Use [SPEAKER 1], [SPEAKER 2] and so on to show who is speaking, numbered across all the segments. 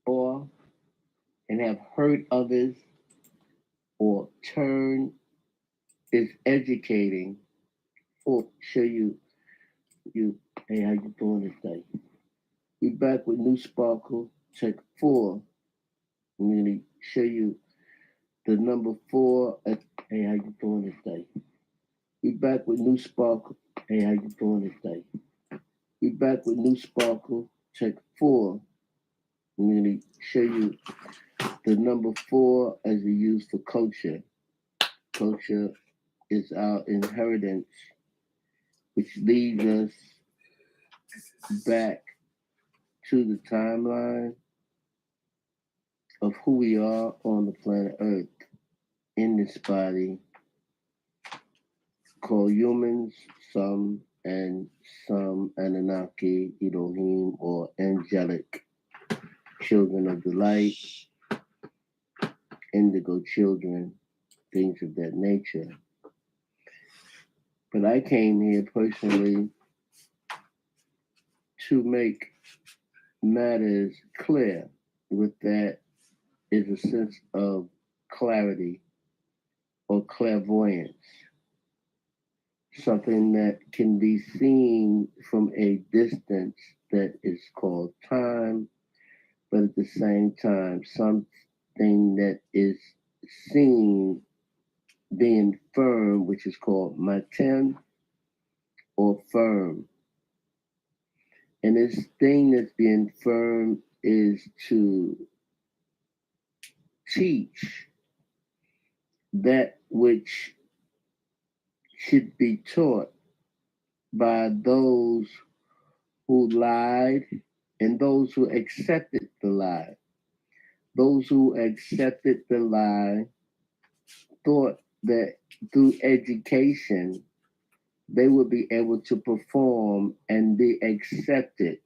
[SPEAKER 1] or and have hurt others or turn is educating or show you hey how you doing today? We back with new sparkle check 4. I'm gonna show you the number 4 at hey how you doing today? We back with new sparkle. Hey how you doing today? We back with new sparkle check 4. I'm gonna show you the number 4 as we use for culture. Culture is our inheritance, which leads us back to the timeline of who we are on the planet Earth in this body called humans, some Anunnaki, Elohim, or angelic children of the light, indigo children, things of that nature. But I came here personally to make matters clear. With that is a sense of clarity or clairvoyance, something that can be seen from a distance that is called time, but at the same time, something that is seen being firm, which is called matin or firm. And this thing that's being firm is to teach that which should be taught by those who lied and those who accepted the lie. Those who accepted the lie thought that through education they would be able to perform and be accepted.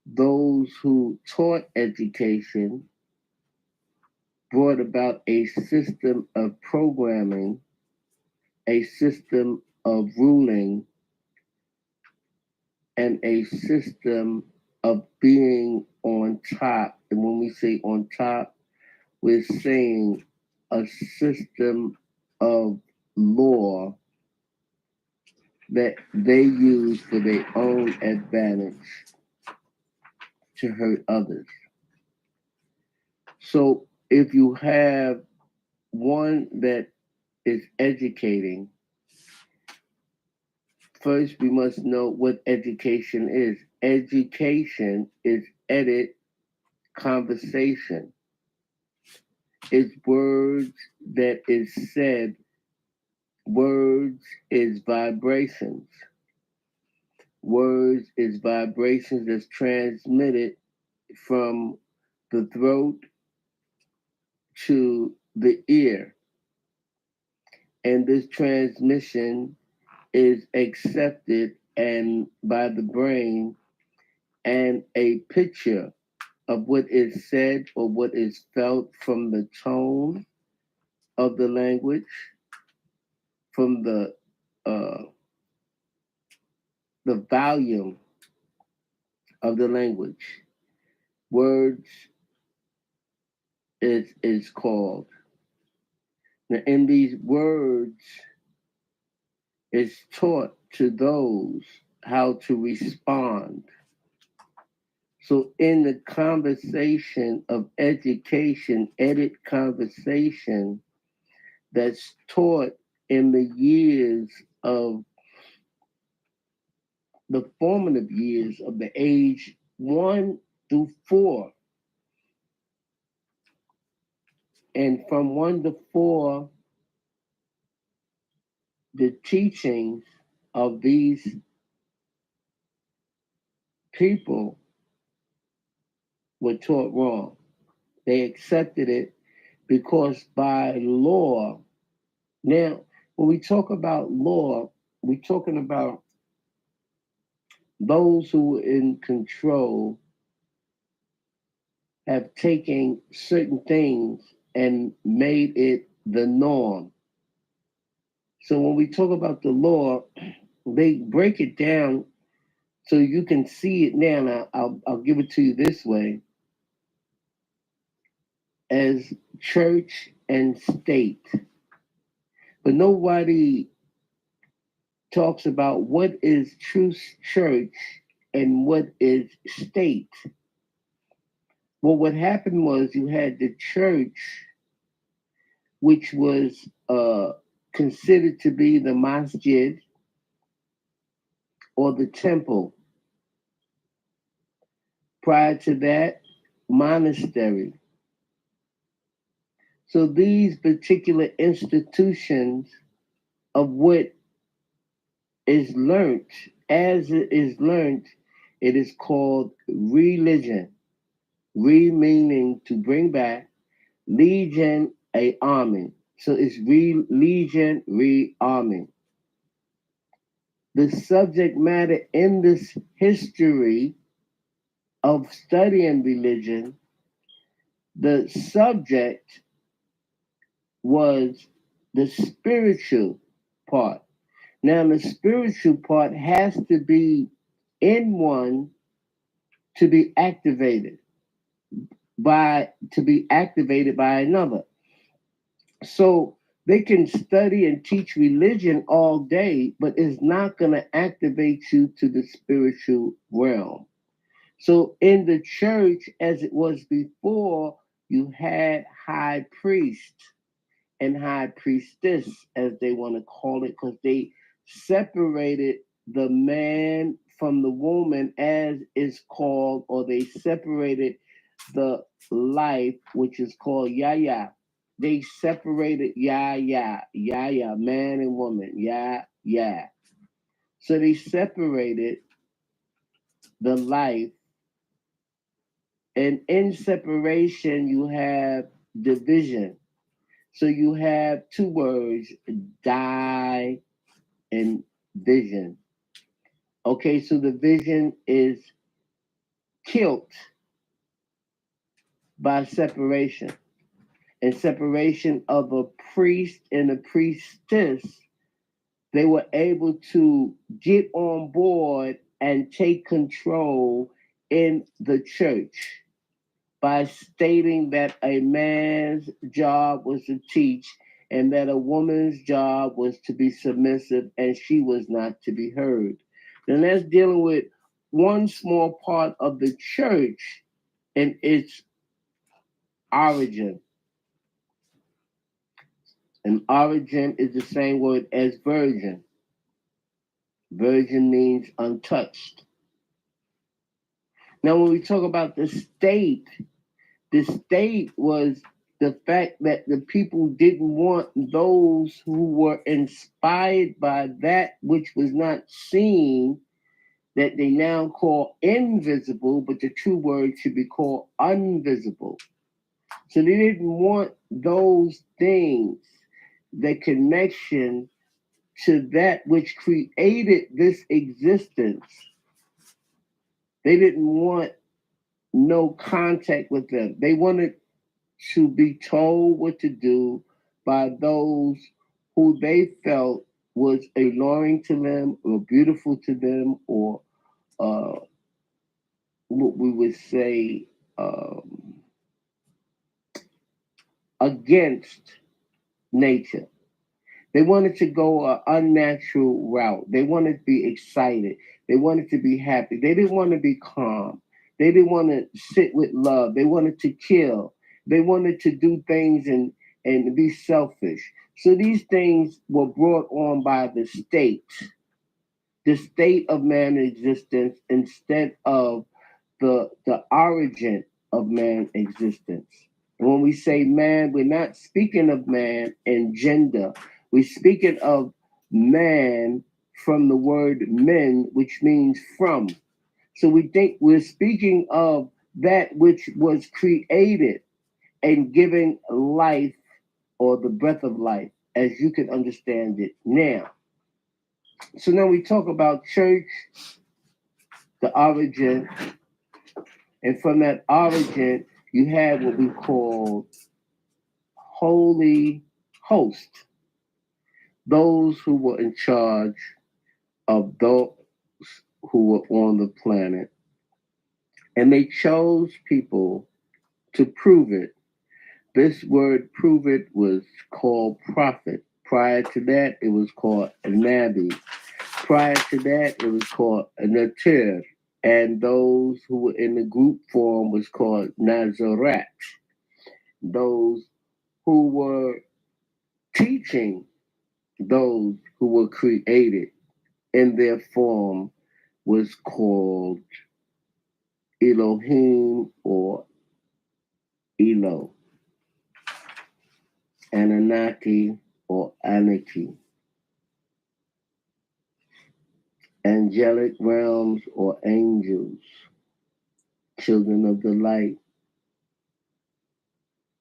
[SPEAKER 1] Those who taught education brought about a system of programming, a system of ruling, and a system of being on top. And when we say on top, we're saying a system of law that they use for their own advantage to hurt others. So if you have one that is educating, first we must know what education is. Education is edit conversation. It's words that is said. Words is vibrations. Words is vibrations that's transmitted from the throat to the ear. And this transmission is accepted and by the brain, and a picture of what is said or what is felt from the tone of the language, from uh, the volume of the language. Words is called. Now, in these words, is taught to those how to respond. So, in the conversation of education, edit conversation that's taught in the years of the formative years of the age 1 through 4. And from 1 to 4, the teachings of these people were taught wrong. They accepted it because by law, now when we talk about law, we're talking about those who are in control have taken certain things and made it the norm. So when we talk about the law, they break it down so you can see it now. Now I'll give it to you this way. as church and state. But nobody talks about what is true church and what is state. Well, what happened was you had the church, which was considered to be the masjid or the temple. Prior to that, monastery. So these particular institutions of what is learnt, as it is learnt, it is called religion. Re meaning to bring back, legion, a army. So it's legion, re-army. The subject matter in this history of studying religion, the subject was the spiritual part. Now, the spiritual part has to be in one to be activated by another. So they can study and teach religion all day, but it's not going to activate you to the spiritual realm. So in the church, as it was before, you had high priest and high priestess, as they want to call it, because they separated the man from the woman, as is called, or they separated the life, which is called yaya. They separated yaya, man and woman, ya. So they separated the life, and in separation, you have division. So you have two words, die and vision. Okay, so the vision is killed by separation. And separation of a priest and a priestess, they were able to get on board and take control in the church by stating that a man's job was to teach and that a woman's job was to be submissive and she was not to be heard. Then that's dealing with one small part of the church and its origin. And origin is the same word as virgin. Virgin means untouched. Now, when we talk about the state was the fact that the people didn't want those who were inspired by that which was not seen, that they now call invisible, but the true word should be called invisible. So they didn't want those things, the connection to that which created this existence. They didn't want no contact with them. They wanted to be told what to do by those who they felt was alluring to them or beautiful to them, or what we would say against nature. They wanted to go an unnatural route. They wanted to be excited. They wanted to be happy. They didn't want to be calm. They didn't want to sit with love. They wanted to kill. They wanted to do things and be selfish. So these things were brought on by the state of man's existence, instead of the origin of man's existence. And when we say man, we're not speaking of man and gender. We're speaking of man from the word men, which means from. So we think we're speaking of that which was created and given life, or the breath of life, as you can understand it now. So now we talk about church, the origin, and from that origin, you have what we call holy host, those who were in charge of those who were on the planet. And they chose people to prove it This word prove it was called prophet. Prior to that, it was called a nabi. Prior to that, it was called a natir. And those who were in the group form was called nazarat. Those who were teaching those who were created in their form was called Elohim or Elo, Anunnaki or Anarchy, angelic realms or angels, children of the light.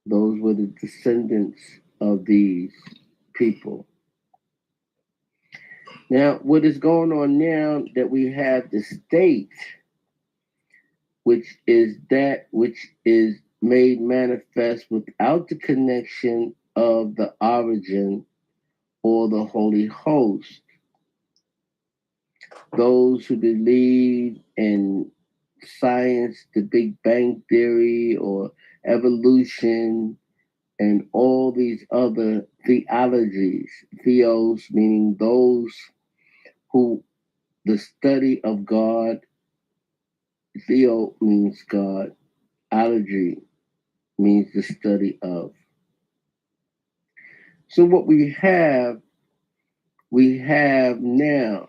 [SPEAKER 1] Those were the descendants of these people. Now, what is going on now that we have the state, which is that which is made manifest without the connection of the origin or the Holy Host. Those who believe in science, the Big Bang Theory, or evolution, and all these other theologies, theos meaning those who the study of God, theo means God, ology means the study of. So what we have now,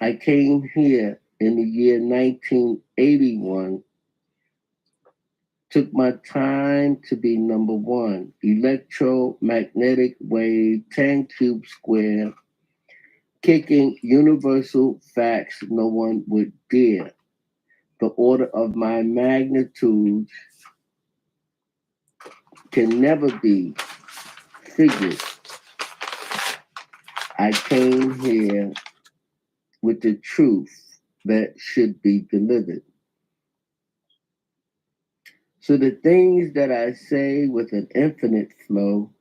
[SPEAKER 1] I came here in the year 1981, took my time to be number one, electromagnetic wave, 10 cube square, kicking universal facts no one would dare. The order of my magnitudes can never be figured. I came here with the truth that should be delivered. So the things that I say with an infinite flow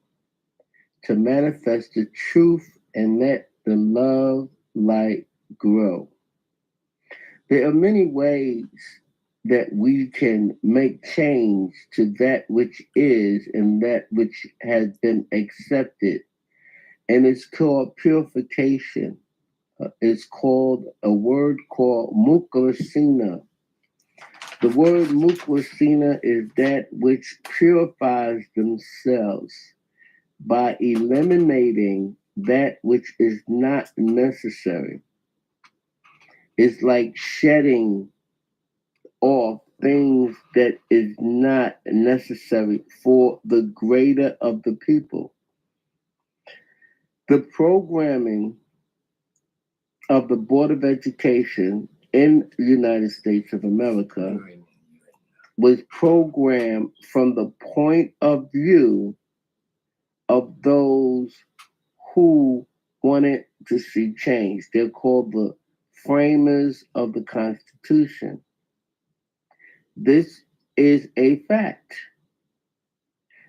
[SPEAKER 1] to manifest the truth and let the love light grow. There are many ways that we can make change to that which is and that which has been accepted. And it's called purification. It's called a word called muklasina. The word muklasina is that which purifies themselves by eliminating that which is not necessary. It's like shedding off things that is not necessary for the greater of the people. The programming of the Board of Education in the United States of America was programmed from the point of view of those who wanted to see change. They're called the framers of the Constitution. This is a fact.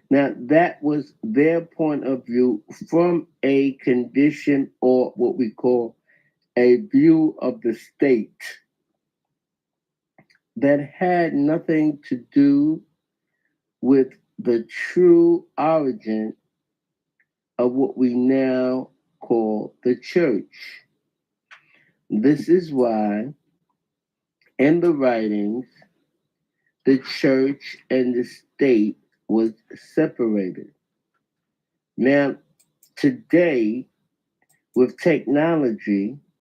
[SPEAKER 1] Now, that was their point of view from a condition or what we call a view of the state that had nothing to do with the true origin of what we now call the church. This is why, in the writings, the church and the state was separated. Now, today, with technology,